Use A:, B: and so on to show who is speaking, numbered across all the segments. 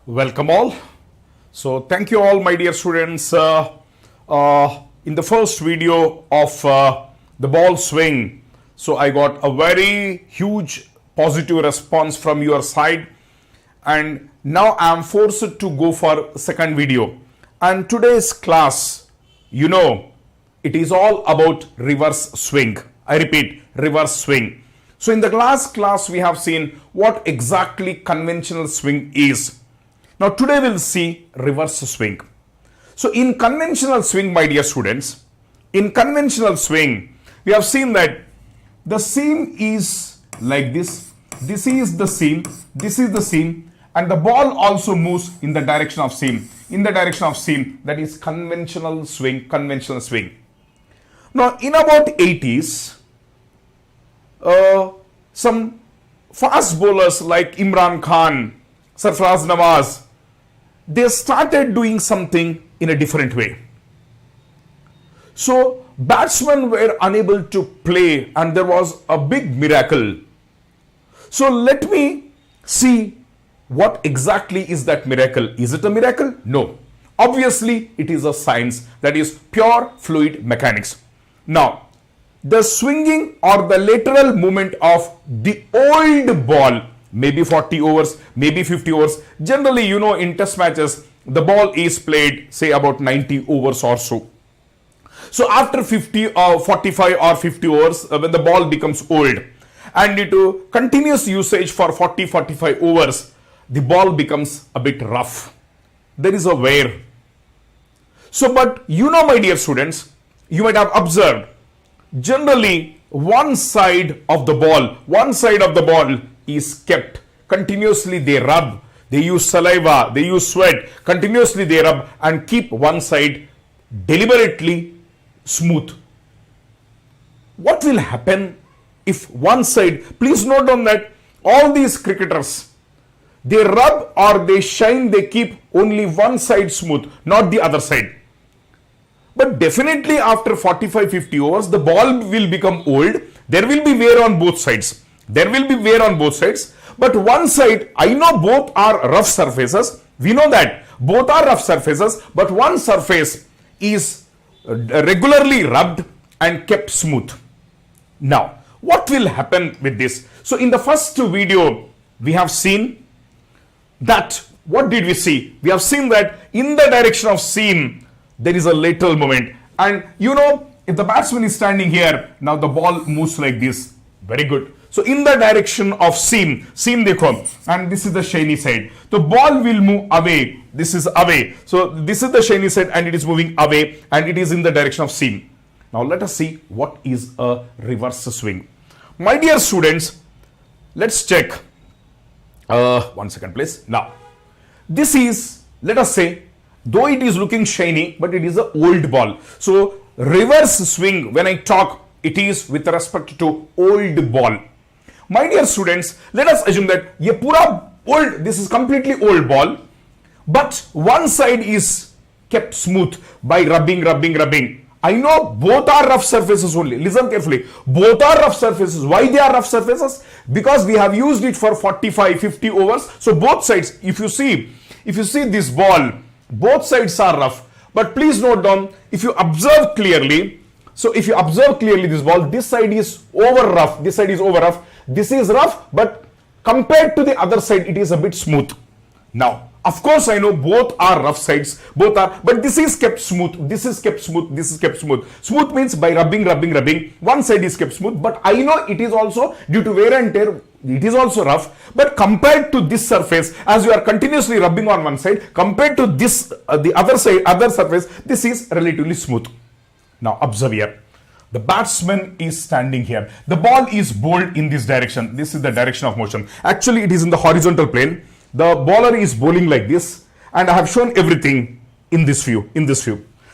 A: Welcome all. So thank you all my dear students. In the first video of the ball swing, so I got a very huge positive response from your side, and now I am forced to go for second video. And today's class, it is all about reverse swing. I repeat, reverse swing. So in the last class we have seen what exactly conventional swing is. Now today we'll see reverse swing. So in conventional swing, my dear students, in conventional swing, we have seen that the seam is like this. This is the seam, this is the seam, and the ball also moves in the direction of seam. In the direction of seam, that is conventional swing, conventional swing. Now in about 80s, some fast bowlers like Imran Khan, Sarfaraz Nawaz, they started doing something in a different way. So batsmen were unable to play and there was a big miracle. So let me see what exactly is that miracle. Is it a miracle? No. Obviously it is a science, that is pure fluid mechanics. Now the swinging or the lateral movement of the old ball, maybe 40 overs, maybe 50 overs. Generally, in test matches, the ball is played, say, about 90 overs or so. So after 50 or 45 or 50 overs, when the ball becomes old and due to continuous usage for 40-45 overs, the ball becomes a bit rough. There is a wear. So, but my dear students, you might have observed, generally one side of the ball is kept continuously. They rub, they use saliva, they use sweat, continuously they rub and keep one side deliberately smooth. What will happen if one side, please note down that all these cricketers, they rub or they shine, they keep only one side smooth, not the other side. But definitely after 45-50 overs, the ball will become old. There will be wear on both sides. There will be wear on both sides. But one side, I know both are rough surfaces. We know that both are rough surfaces. But one surface is regularly rubbed and kept smooth. Now, what will happen with this? So in the first video, we have seen that, what did we see? We have seen that in the direction of seam, there is a lateral movement. And if the batsman is standing here, now the ball moves like this. Very good. So in the direction of seam they come, and this is the shiny side. The ball will move away. This is away. So this is the shiny side and it is moving away and it is in the direction of seam. Now let us see what is a reverse swing. My dear students, let's check. 1 second please. Now this is, let us say, though it is looking shiny, but it is an old ball. So reverse swing, when I talk, it is with respect to old ball. My dear students, let us assume that this is completely old ball, but one side is kept smooth by rubbing. I know both are rough surfaces only. Listen carefully. Both are rough surfaces. Why they are rough surfaces? Because we have used it for 45-50 overs. So both sides, if you see this ball, both sides are rough. But please note down, if you observe clearly, this ball, this side is over rough, this side is over rough, this is rough, but compared to the other side, it is a bit smooth. Now, of course, I know both are rough sides, but this is kept smooth, this is kept smooth, this is kept smooth. Smooth means by rubbing, one side is kept smooth, but I know it is also due to wear and tear, it is also rough, but compared to this surface, as you are continuously rubbing on one side, compared to this, the other surface, this is relatively smooth. Now observe here, the batsman is standing here. The ball is bowled in this direction. This is the direction of motion. Actually, it is in the horizontal plane. The bowler is bowling like this, and I have shown everything in this view.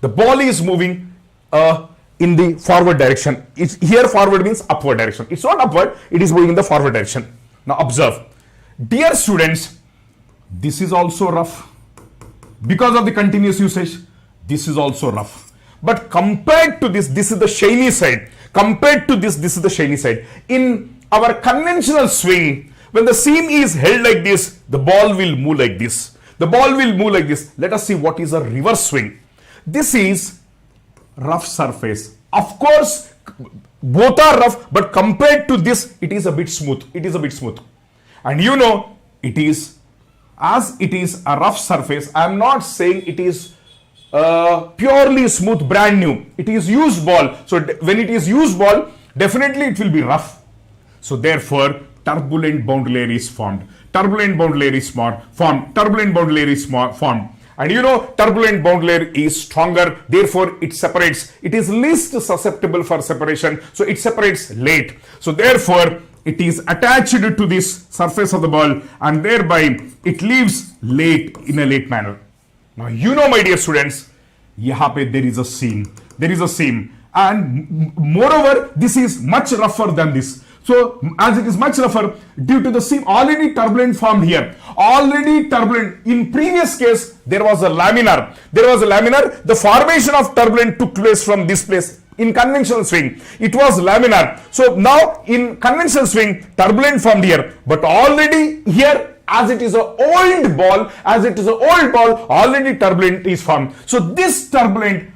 A: The ball is moving in the forward direction. Here forward means upward direction. It's not upward, it is moving in the forward direction. Now observe. Dear students, this is also rough. Because of the continuous usage, this is also rough. But compared to this is the shiny side. Compared to this is the shiny side. In our conventional swing, when the seam is held like this, the ball will move like this. The ball will move like this. Let us see what is a reverse swing. This is rough surface. Of course, both are rough, but compared to this, it is a bit smooth. It is a bit smooth. And you know, it is, as it is a rough surface, I am not saying it is purely smooth, brand new. It is used ball. So when it is used ball, definitely it will be rough. So therefore, turbulent boundary layer is formed. Turbulent boundary layer is formed. Turbulent boundary layer is formed. And you know, turbulent boundary layer is stronger, therefore it separates. It is least susceptible for separation, so it separates late. So therefore, it is attached to this surface of the ball, and thereby it leaves late in a late manner. Now you know, my dear students, यहाँ पे there is a seam. There is a seam, and moreover, this is much rougher than this. So as it is much rougher, due to the seam already turbulent formed here, already turbulent. In previous case, there was a laminar. There was a laminar. The formation of turbulent took place from this place. In conventional swing, it was laminar. So now in conventional swing, turbulent formed here, but already here, as it is an old ball, already turbulent is formed. So this turbulent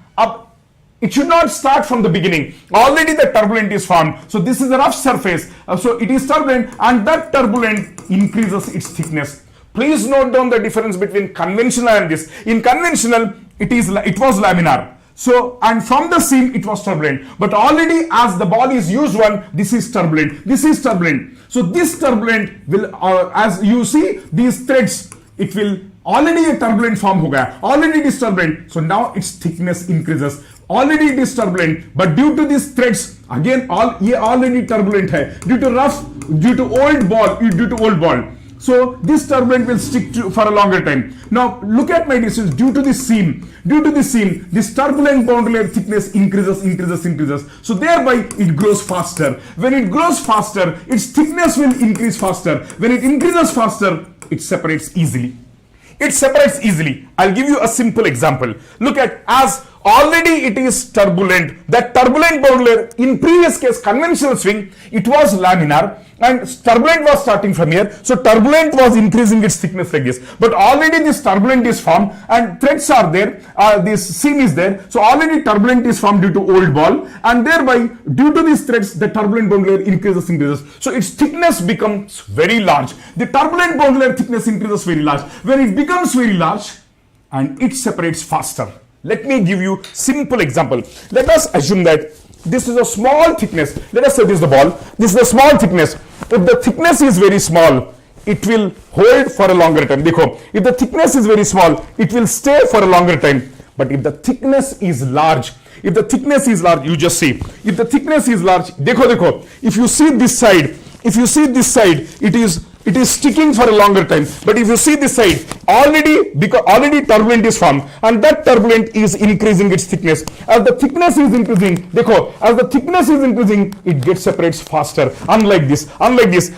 A: it should not start from the beginning. Already the turbulent is formed. So this is a rough surface. So it is turbulent, and that turbulent increases its thickness. Please note down the difference between conventional and this. In conventional, it was laminar. So, and from the seam, it was turbulent. But already as the ball is used one, this is turbulent. This is turbulent. So this turbulent will, as you see, these threads, it will already a turbulent form ho gaya. Already it is turbulent. So now its thickness increases. Already it is turbulent, but due to these threads, again, ये already turbulent hai. Due to rough, due to old ball. So this turbulent will stick for a longer time. Now look at my distance. Due to this seam, this turbulent boundary layer thickness increases. So thereby it grows faster. When it grows faster, its thickness will increase faster. When it increases faster, it separates easily. I'll give you a simple example. Look at, as already it is turbulent. That turbulent boundary layer, in previous case, conventional swing, it was laminar, and turbulent was starting from here. So turbulent was increasing its thickness like this. But already this turbulent is formed, and threads are there. This seam is there. So already turbulent is formed due to old ball, and thereby due to these threads, the turbulent boundary layer increases. So its thickness becomes very large. The turbulent boundary layer thickness increases very large. When it becomes very large, and it separates faster. Let me give you simple example. Let us assume that this is a small thickness. Let us say this is the ball. This is a small thickness. If the thickness is very small, it will hold for a longer time. Dekho, if the thickness is very small, it will stay for a longer time. But if the thickness is large, you just see. If the thickness is large, dekho. If you see this side, it is sticking for a longer time. But if you see this side, already turbulent is formed, and that turbulent is increasing its thickness. As the thickness is increasing, it gets separates faster. Unlike this,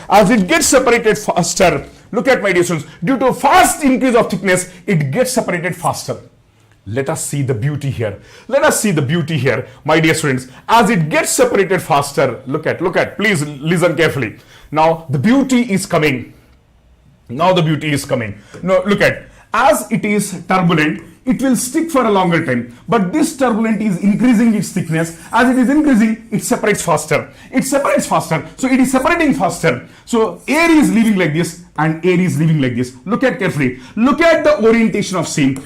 A: as it gets separated faster, look at my dear students, due to fast increase of thickness, it gets separated faster. Let us see the beauty here. My dear students. As it gets separated faster, look at, please listen carefully. Now the beauty is coming. Now look at, as it is turbulent, it will stick for a longer time. But this turbulent is increasing its thickness. As it is increasing, it separates faster. So it is separating faster. So air is leaving like this, and air is leaving like this. Look at carefully. Look at the orientation of seam.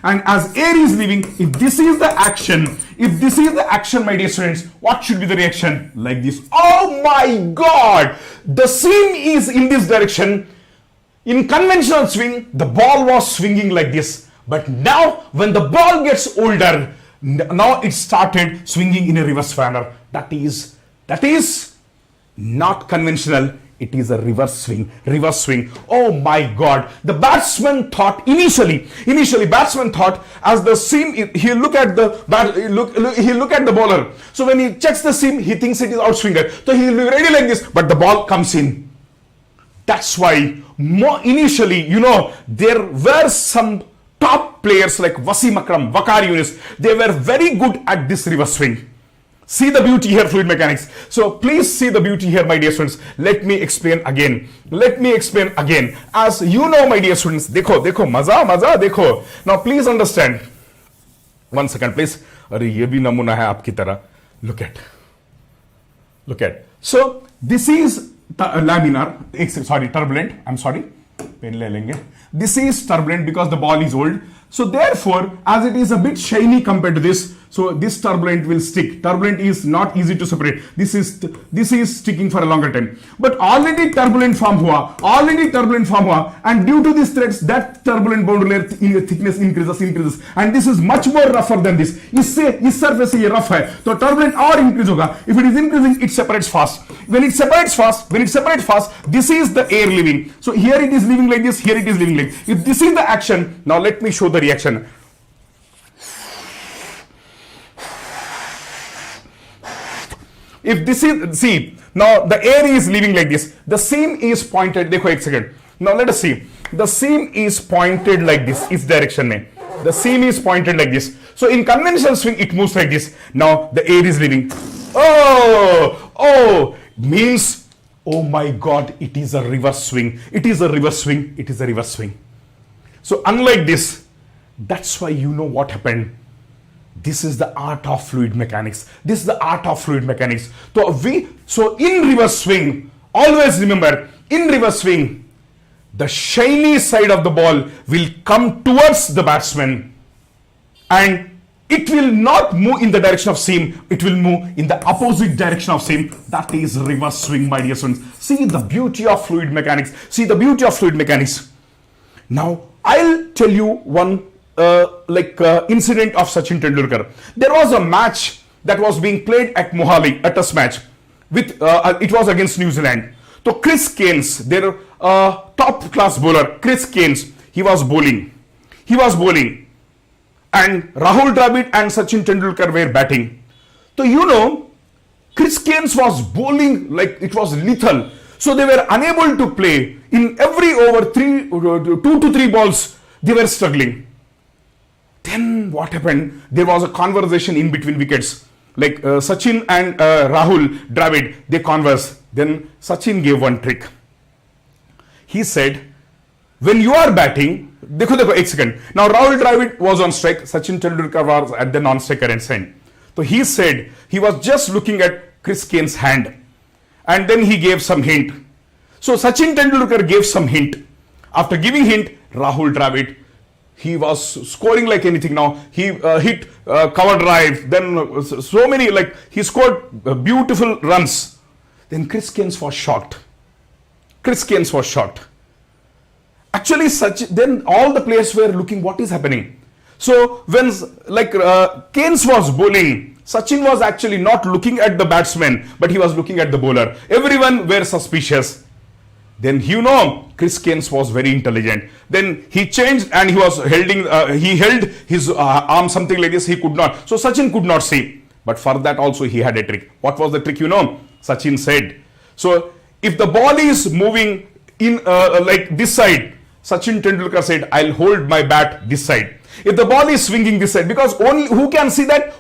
A: And as air is leaving, if this is the action, my dear students, what should be the reaction? Like this. Oh my God! The seam is in this direction. In conventional swing, the ball was swinging like this. But now, when the ball gets older, now it started swinging in a reverse manner. That is not conventional. It is a reverse swing. Oh my God! The batsman thought initially batsman thought, as the seam, he look at the bowler. So when he checks the seam, he thinks it is outswinger. So he will be ready like this, but the ball comes in. That's why initially, there were some top players like Wasim Akram, Waqar Yunus. They were very good at this reverse swing. See the beauty here, fluid mechanics. So please see the beauty here, my dear students. Let me explain again. Let me explain again. As you know, my dear students, देखो देखो मजा मजा देखो. Now please understand. 1 second, please. अरे ये भी नमूना है आपकी तरह. Look at. Look at. So this is laminar. Sorry, turbulent. I'm sorry. Pen ले लेंगे. This is turbulent because the ball is old. So therefore, as it is a bit shiny compared to this, so this turbulent will stick. Turbulent is not easy to separate. This is sticking for a longer time. But already turbulent form hua, and due to these threads, that turbulent boundary layer thickness increases, and this is much more rougher than this. इस surface से ये rough है, तो turbulent और increase होगा. If it is increasing, it separates fast. When it separates fast, this is the air leaving. So here it is leaving like this, here it is leaving like this. If this is the action, now let me show the reaction. If this is, see, now the air is leaving like this. The seam is pointed, देखो एक second. Now let us see. The seam is pointed like this, इस direction में. The seam is pointed like this. So in conventional swing, it moves like this. Now the air is leaving. Oh, means, oh my God, it is a reverse swing. It is a reverse swing. So unlike this, that's why you know what happened. This is the art of fluid mechanics. So in reverse swing, always remember, in reverse swing, the shiny side of the ball will come towards the batsman, and it will not move in the direction of seam. It will move in the opposite direction of seam. That is reverse swing, my dear students. See the beauty of fluid mechanics. Now, I'll tell you one incident of Sachin Tendulkar. There was a match that was being played at Mohali, a test match. It was against New Zealand. So Chris Keynes, their top class bowler, Chris Keynes, he was bowling. And Rahul Dravid and Sachin Tendulkar were batting. So you know, Chris Keynes was bowling like it was lethal. So they were unable to play. In every over 2 to 3 balls, they were struggling. Then what happened? There was a conversation in between wickets. Like Sachin and Rahul Dravid, they conversed. Then Sachin gave one trick. He said, when you are batting, देखो एक second. Now Rahul Dravid was on strike. Sachin Tendulkar was at the non-striker end side. So he said he was just looking at Chris Keynes' hand, and then he gave some hint. So Sachin Tendulkar gave some hint. After giving hint, Rahul Dravid, he was scoring like anything now. He hit cover drive, then so many, like he scored beautiful runs. Then Chris Keynes was shocked. Actually, then all the players were looking what is happening. So when Keynes was bowling, Sachin was actually not looking at the batsman, but he was looking at the bowler. Everyone were suspicious. Then you know, Chris Keynes was very intelligent. Then he changed and he was he held his arm something like this. He could not. So Sachin could not see. But for that also he had a trick. What was the trick? You know, Sachin said. So if the ball is moving in like this side, Sachin Tendulkar said, I'll hold my bat this side. If the ball is swinging this side, because only who can see that?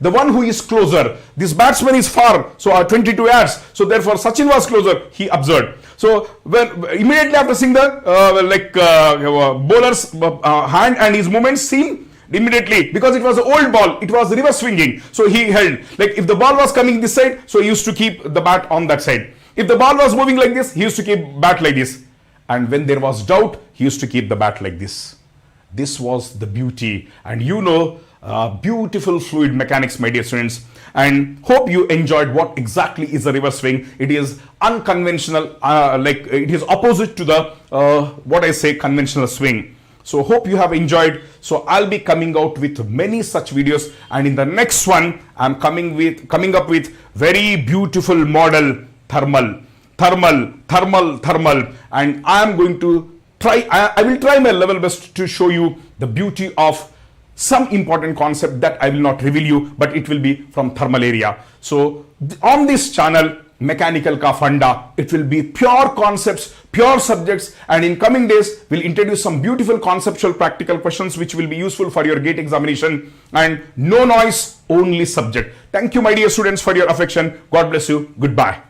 A: The one who is closer. This batsman is far, so 22 yards. So therefore Sachin was closer. He observed. So when immediately after seeing the bowler's hand and his movements seen, immediately, because it was an old ball, it was reverse swinging. So he held. Like if the ball was coming this side, so he used to keep the bat on that side. If the ball was moving like this, he used to keep bat like this. And when there was doubt, he used to keep the bat like this. This was the beauty, and you know, beautiful fluid mechanics, my dear students. And hope you enjoyed what exactly is a reverse swing. It is unconventional, like it is opposite to the conventional swing. So hope you have enjoyed. So I'll be coming out with many such videos, and in the next one, I'm coming up with very beautiful model thermal, and I am going to I will try my level best to show you the beauty of some important concept that I will not reveal you, but it will be from thermal area. So on this channel, mechanical ka funda. It will be pure concepts, pure subjects, and in coming days we'll introduce some beautiful conceptual practical questions which will be useful for your GATE examination. And no noise, only subject. Thank you, my dear students, for your affection. God bless you. Goodbye.